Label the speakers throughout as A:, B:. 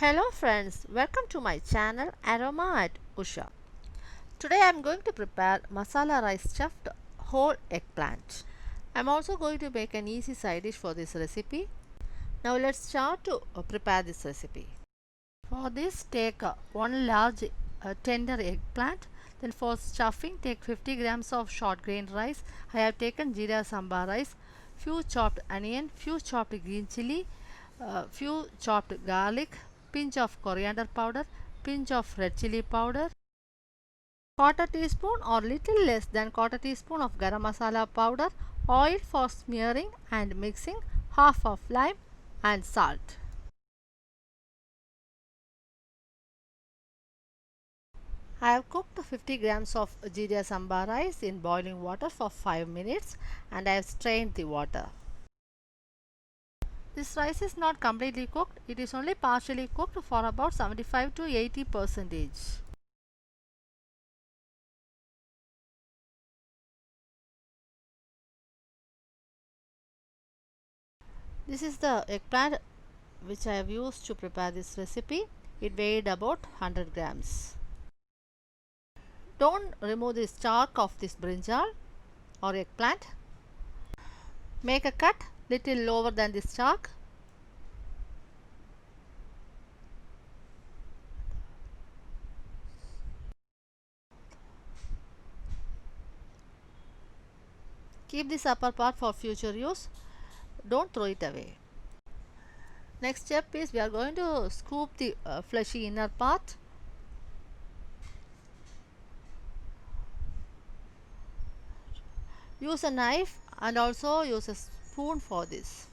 A: Hello friends, welcome to my channel Aroma at Usha. Today I am going to prepare masala rice stuffed whole eggplant. I am also going to make an easy side dish for this recipe. Now let's start to prepare this recipe. For this take one large tender eggplant. Then for stuffing take 50 grams of short grain rice. I have taken jeera sambar rice, few chopped onion, few chopped green chili, few chopped garlic, pinch of coriander powder, pinch of red chili powder, quarter teaspoon or little less than quarter teaspoon of garam masala powder, oil for smearing and mixing, half of lime and salt. I have cooked 50 grams of jeera sambar rice in boiling water for 5 minutes and I have strained the water. This rice is not completely cooked, it is only partially cooked for about 75 to 80 percentage. This is the eggplant which I have used to prepare this recipe. It weighed about 100 grams. Don't remove the stalk of this brinjal or eggplant. Make a cut little lower than the stalk. Keep this upper part for future use. Don't throw it away. Next step is we are going to scoop the fleshy inner part. Use a knife and also use a spoon for this.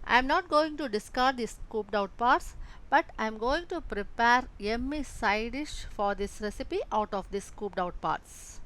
A: I am not going to discard the scooped out parts, but I am going to prepare yummy side dish for this recipe out of the scooped out parts.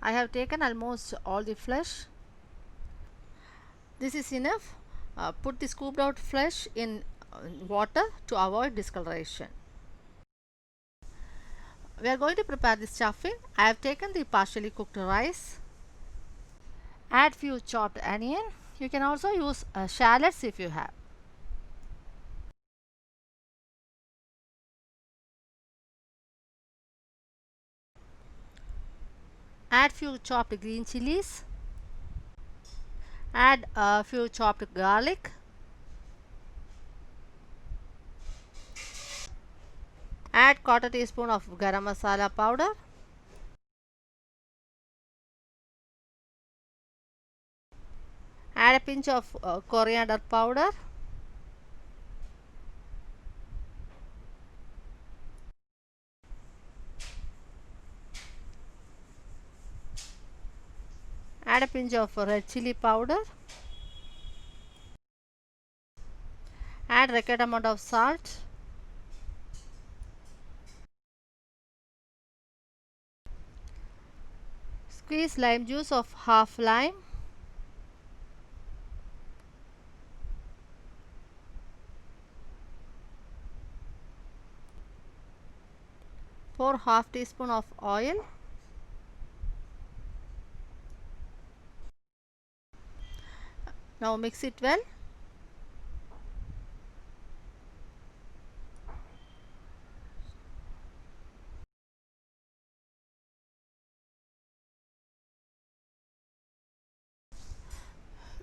A: I have taken almost all the flesh. This is enough. Put the scooped out flesh in water to avoid discoloration. We are going to prepare the stuffing. I have taken the partially cooked rice. Add few chopped onion. You can also use shallots if you have. Add few chopped green chilies. Add a few chopped garlic. Add quarter teaspoon of garam masala powder. Add a pinch of coriander powder. Add a pinch of red chili powder. Add required amount of salt. Squeeze lime juice of half lime. Pour half teaspoon of oil. Now mix it well.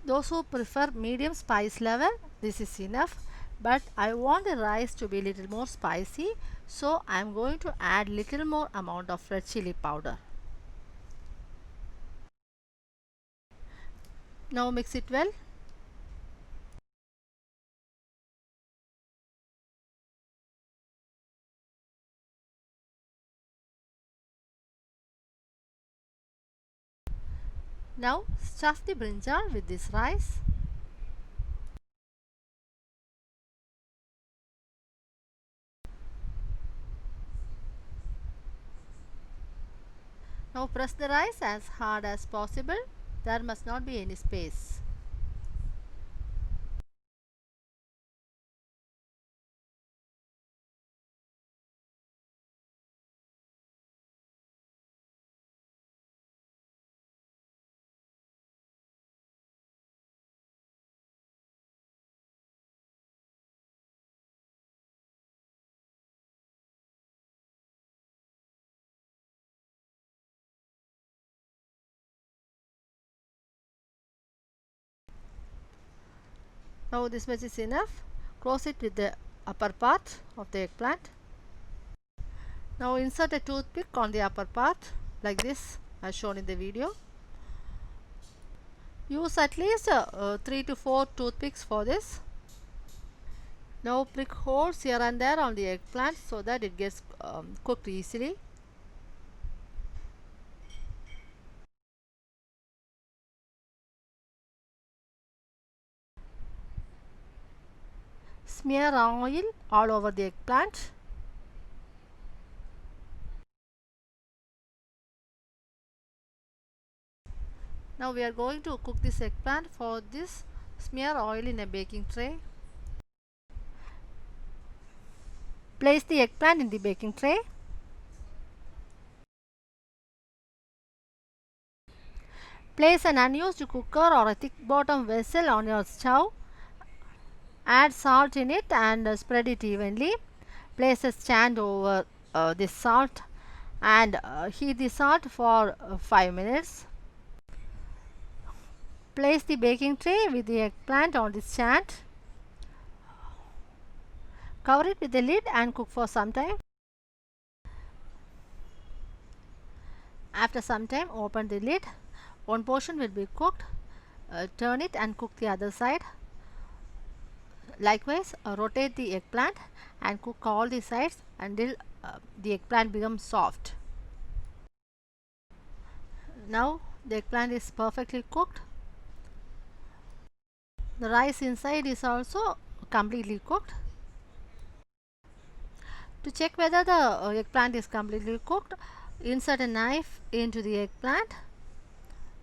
A: Those who prefer medium spice level, this is enough, but I want the rice to be a little more spicy, so I am going to add little more amount of red chili powder. Now mix it well. Now stuff the brinjal with this rice. Now press the rice as hard as possible. There must not be any space. Now this much is enough. Close it with the upper part of the eggplant. Now insert a toothpick on the upper part like this as shown in the video. Use at least 3 to 4 toothpicks for this. Now prick holes here and there on the eggplant so that it gets cooked easily. Smear oil all over the eggplant. Now we are going to cook this eggplant. For this, smear oil in a baking tray. Place the eggplant in the baking tray. Place an unused cooker or a thick bottom vessel on your stove. Add salt in it and spread it evenly. Place a stand over this salt and heat the salt for 5 minutes. Place the baking tray with the eggplant on the stand. Cover it with the lid and cook for some time. After some time, open the lid. One portion will be cooked. Turn it and cook the other side. Likewise, rotate the eggplant and cook all the sides until the eggplant becomes soft. Now the eggplant is perfectly cooked. The rice inside is also completely cooked. To check whether the eggplant is completely cooked, insert a knife into the eggplant.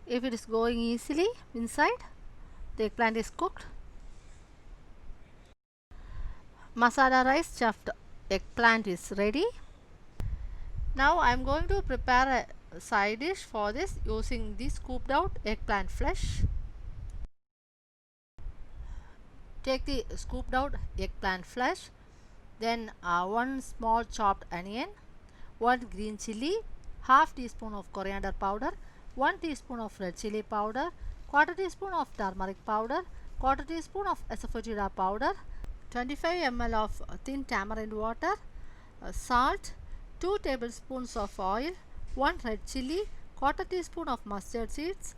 A: If it is going easily inside, the eggplant is cooked. Masala rice stuffed eggplant is ready. Now I am going to prepare a side dish for this using the scooped out eggplant flesh. Take the scooped out eggplant flesh, then 1 small chopped onion, 1 green chilli, half teaspoon of coriander powder, 1 teaspoon of red chili powder, quarter teaspoon of turmeric powder, quarter teaspoon of asafoetida powder, 25 ml of thin tamarind water, salt, 2 tablespoons of oil, 1 red chili, quarter teaspoon of mustard seeds,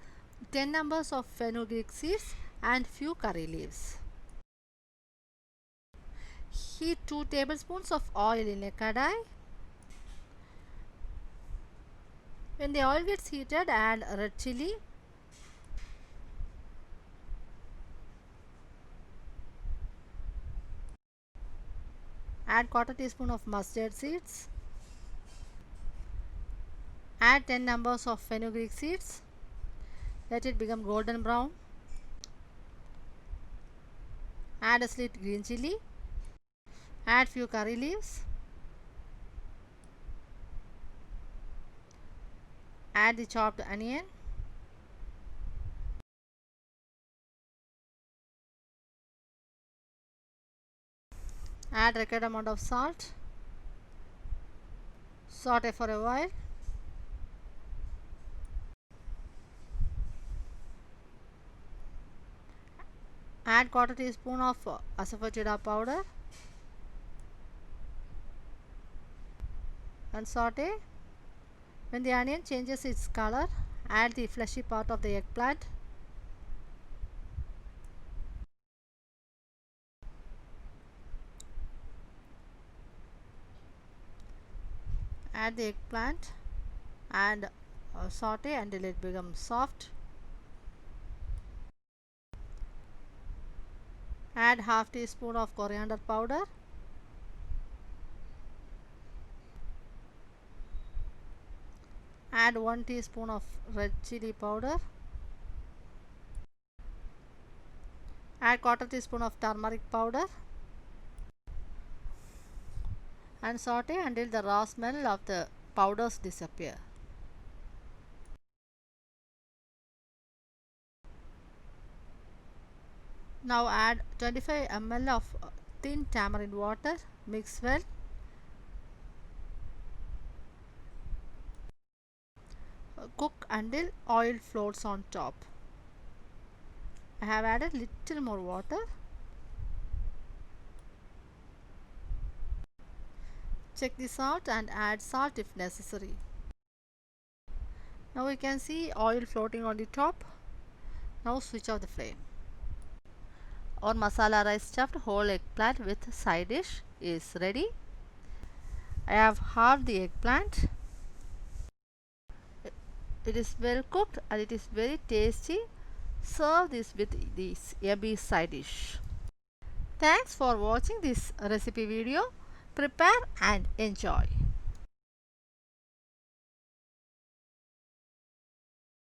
A: 10 numbers of fenugreek seeds and few curry leaves. Heat 2 tablespoons of oil in a kadai. When the oil gets heated, add red chili, add quarter teaspoon of mustard seeds, add 10 numbers of fenugreek seeds, let it become golden brown, add a slit green chili, add few curry leaves, Add the chopped onion. Add required amount of salt. Saute for a while. Add quarter teaspoon of asafoetida powder and saute. When the onion changes its color, add the fleshy part of the eggplant. Add the eggplant and saute until it becomes soft. Add half teaspoon of coriander powder. Add 1 teaspoon of red chili powder. Add quarter teaspoon of turmeric powder and saute until the raw smell of the powders disappear. Now add 25 ml of thin tamarind water. Mix well. Cook until oil floats on top. I have added little more water. Check the salt and add salt if necessary. Now we can see oil floating on the top. Now switch off the flame. Our masala rice stuffed whole eggplant with side dish is ready. I have halved the eggplant. It is well cooked and it is very tasty. Serve this with this yummy side dish. Thanks for watching this recipe video. Prepare and enjoy.